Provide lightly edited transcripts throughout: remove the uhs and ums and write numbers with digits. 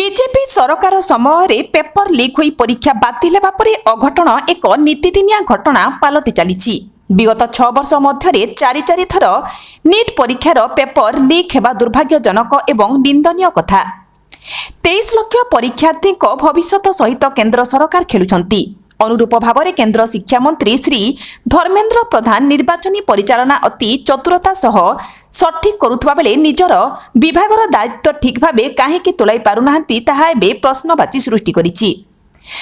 BJP सरकार समय paper leak होई परीक्षा बातिल हेबा परे अघटन एक नीतिदिनिया घटना पलटि चली। विगत 6 वर्ष मध्य चारि थर नीट परीक्षार पेपर लीक हेबा दुर्भाग्यजनक एवं निंदनीय कथा। 23 लाख परीक्षार्थी भविष्य सहित केंद्र सरकार खेलुछंती। अनुरूप भाव में केंद्र शिक्षा मंत्री श्री धर्मेंद्र प्रधान निर्वाचनी परिचालना अति चतुरता सह सठिक करुवा बेले निजर विभागर दायित्व ठीक भाव कहीं तुलाई पारुनाहांती ताहा एबे प्रश्नवाची सृष्टि करिछि।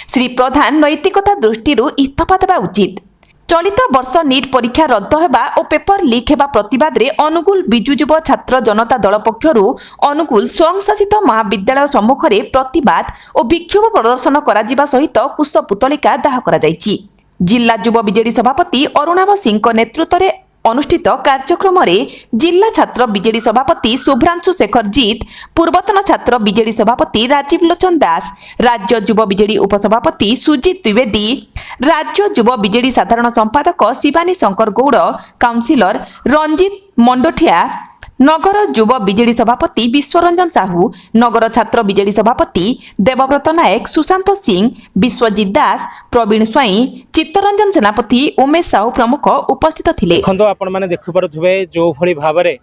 श्री प्रधान नैतिकता दृष्टि इस्तीफा देवा उचित। चलित वर्ष नीट परीक्षा रद्द हेबा और पेपर लीक हेबा प्रतिवाद रे अनुगुल बिजु युव छात्र जनता दल पक्षरु अनुगुल स्वयंशासित महाविद्यालय सम्मुख में प्रतिवाद और विक्षोभ प्रदर्शन करा सहित कुश पुतलिका दाह करा जायछि। जिला युव बीजेडी सभापति अरुणाभ सिंह नेतृत्व में अनुष्ठित कार्यक्रम रे जिला छात्र बीजेडी सभापति शुभ्रांशु शेखर जीत, पूर्वतन छात्र बीजेडी सभापति राजीव लोचन दास, राज्य युव बीजेडी उपसभापति सुजीत द्विवेदी, राज्य युव बीजेडी साधारण संपादक शिवानी शंकर गौड़, काउंसिलर रंजित मंडोठिया, नगर युव बीजेडी सभापति विश्वरंजन साहू, नगर छात्र बीजेडी सभापति देवव्रत नायक, सुशांत सिंह, विश्वजीत दास, प्रवीण स्वाई, चित्तरंजन सेनापति, उमेश साहू प्रमुख उपस्थित थिले। देखो आपण माने देखि पारुथबे जो भली भाबरे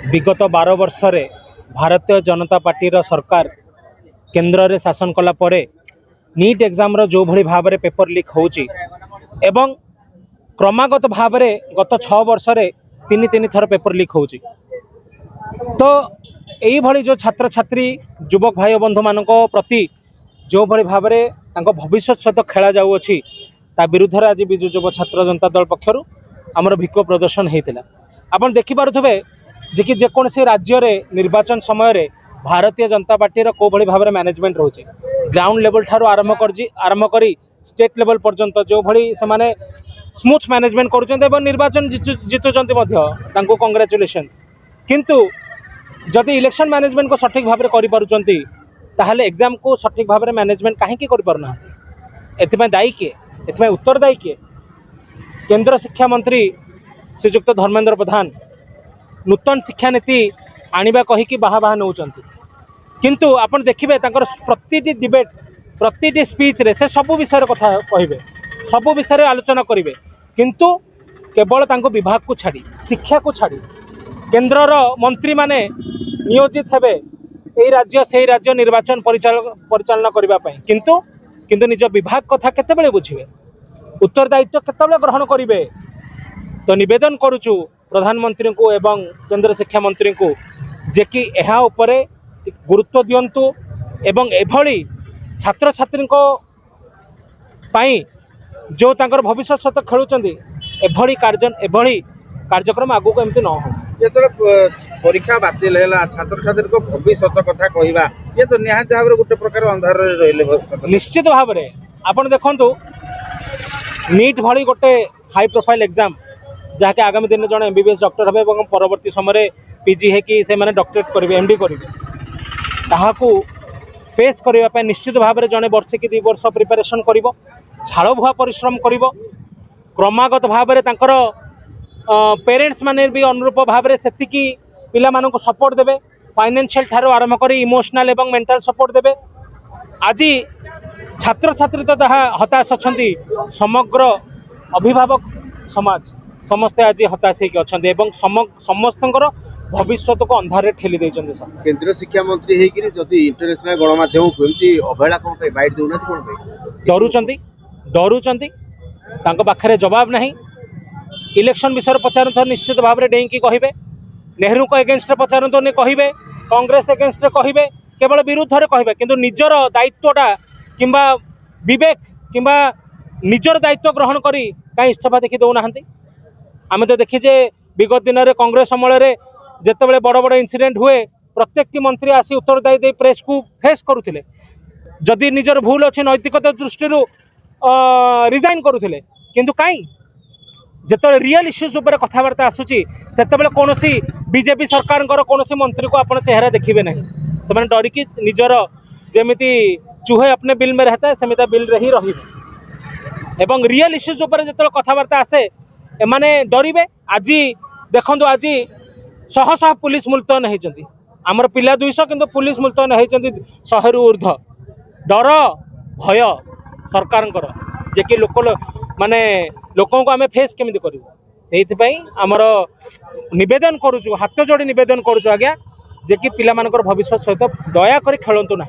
विगत 12 वर्ष रे भारतीय जनता पार्टी रो सरकार केंद्र रे शासन कला परे नीट एग्जाम रो जो भली भाबरे पेपर लीक होउची एवं क्रमागत भाबरे गत 6 वर्ष रे तीन थर पेपर लीक होउची। तो एई भली जो छात्र छात्री युवक भाई बंधु मानको प्रति जो भली भाबरे तांको भविष्य सहित खेला जाउ अछि ता विरुद्ध रे आज बिजु युव छात्र जनता दल पक्षरु हमर विक्षोभ प्रदर्शन हेतिला। आपण देखि पारुथबे जे कि जेकोनसी राज्य रे निर्वाचन समय रे भारतीय जनता पार्टी रो को भली भाबरे मैनेजमेंट रहउची ग्राउंड लेवल ठारो आरंभ करी स्टेट लेवल पर्यंत जो भली से माने स्मूथ मैनेजमेंट करुचंते एवं निर्वाचन जितुचंते मध्य तांको कांग्रेचुलेशंस। किंतु जदि इलेक्शन मैनेजमेंट को सठिक भाव में करि पारुचंती ताहले एग्जाम को सठिक भाव में मैनेजमेंट काहे की करि पारुना एथिपय दायी किए एथिपय उत्तरदायी किए? केंद्र शिक्षा मंत्री श्रीयुक्त धर्मेंद्र प्रधान नूतन शिक्षा नीति आनिबा कहि कि बाहा नौचंती। किंतु आपण देखिबे तांकर प्रतिटी डिबेट प्रतिटी स्पीच रे से सब विषय कथा कहिबे सबु विषय आलोचना करेंगे किंतु केवल तांको विभाग को छाड़ी शिक्षा को छाड़ी केंद्रर मंत्री माने नियोजित हेबे एई राज्य से राज्य निर्वाचन परिचालना करने किंतु किंतु निज विभाग कथा केतेबेले बुझिबे उत्तरदायित्व केतेबेले ग्रहण करेंगे। तो निवेदन करुचु प्रधानमंत्री को एवं केंद्र शिक्षा मंत्री को जे कि एहा उपरे गुरुत्व दियंतु एवं एभली छात्र छात्री को पाई जो तांकर भविष्य सहित खेलुचंदी एभली कार्यक्रम आगु को एमती न हो। जेतरे परीक्षा बातिल हैला छात्र छात्री को भविष्य कथा कहवा ये तो निहात भाव गोटे प्रकार अंधार रहिले निश्चित भाव में आपण देखंतु नीट भली गोटे हाई प्रोफाइल एग्जाम जहाँकि आगामी दिन जन एमबीबीएस डॉक्टर हेबे एवं परवर्ती समय पीजी है कि से माने डॉक्टरेट करेंगे एमडी करेंगे ताहाकू फेस करने निश्चित भाव में जड़े वर्ष कि 2 वर्ष प्रिपेरेसन कर झाड़ बुआ परिश्रम कर क्रमागत भाव में तांकर पेरेंट्स माने भी अनुरूप भाव में सेतिकी पिला मानक सपोर्ट देबे फाइनेंशियल ठारो आरंभ कर इमोशनल एवं मेंटल सपोर्ट देबे। आज छात्र छात्री तो हताश अछंती समग्र अभिभावक समाज समस्ते आज हताश होकर अछंती एवं समस्तंकर भविष्य को अंधारे ठेली देइचंती। केंद्र शिक्षा मंत्री हेकिरी जदि इंटरनेशनल गणमाध्यम को एमती अवहेला कोन पे बाइट देउना कोन पे डरुचंती तांको पाखरे जवाब नहीं। इलेक्शन विषय पचारत निश्चित भाव में डेईकी कहिबे नेहरू को एगेंस्ट पचारत ने कहिबे कांग्रेस एगेंस्ट कहिबे केवल विरुद्ध रे कहिबे किंतु निजर दायित्वटा किंबा विवेक किंबा निजर दायित्व ग्रहण करी काई इस्तीफा देखि दउ नाहंती। आमे तो देखि जे विगत दिन रे कांग्रेस अमल रे जेतेबेले बड़ बड़ इंसिडेंट हुए प्रत्येक मंत्री आसी उत्तरदायी दे प्रेस को फेस करुथिले जदि निजर भूल अच्छे नैतिकता दृष्टि रिजाइन करुथिले किंतु काई जेते रियल इश्यूज उपर कथबार्ता आसुची सेतेबेले कोनोसी बीजेपी सरकार कोनोसी मंत्री को आपण चेहरा देखिबे नहीं से माने डरिकी निजर जेमिति चूहे अपने बिल में रहता है सेमिता बिल रे ही रहिबे एवं रियल इश्यूज उपर जेते कथबार्ता आसे एमाने डरिबे। आज देखंतु आज शह शह पुलिस मुलतन होती आमर पिला 200 किंतु पुलिस मुल्तन होती 100 रु ऊर्ध डर भय सरकार जे कि लोक माने लोकों को आम फेस केमी करूँ से आमर निवेदन करुचु हाथ जोड़ी निवेदन करुचु आज्ञा जे कि पिला भविष्य सहित दयाकोरी खेलतु ना।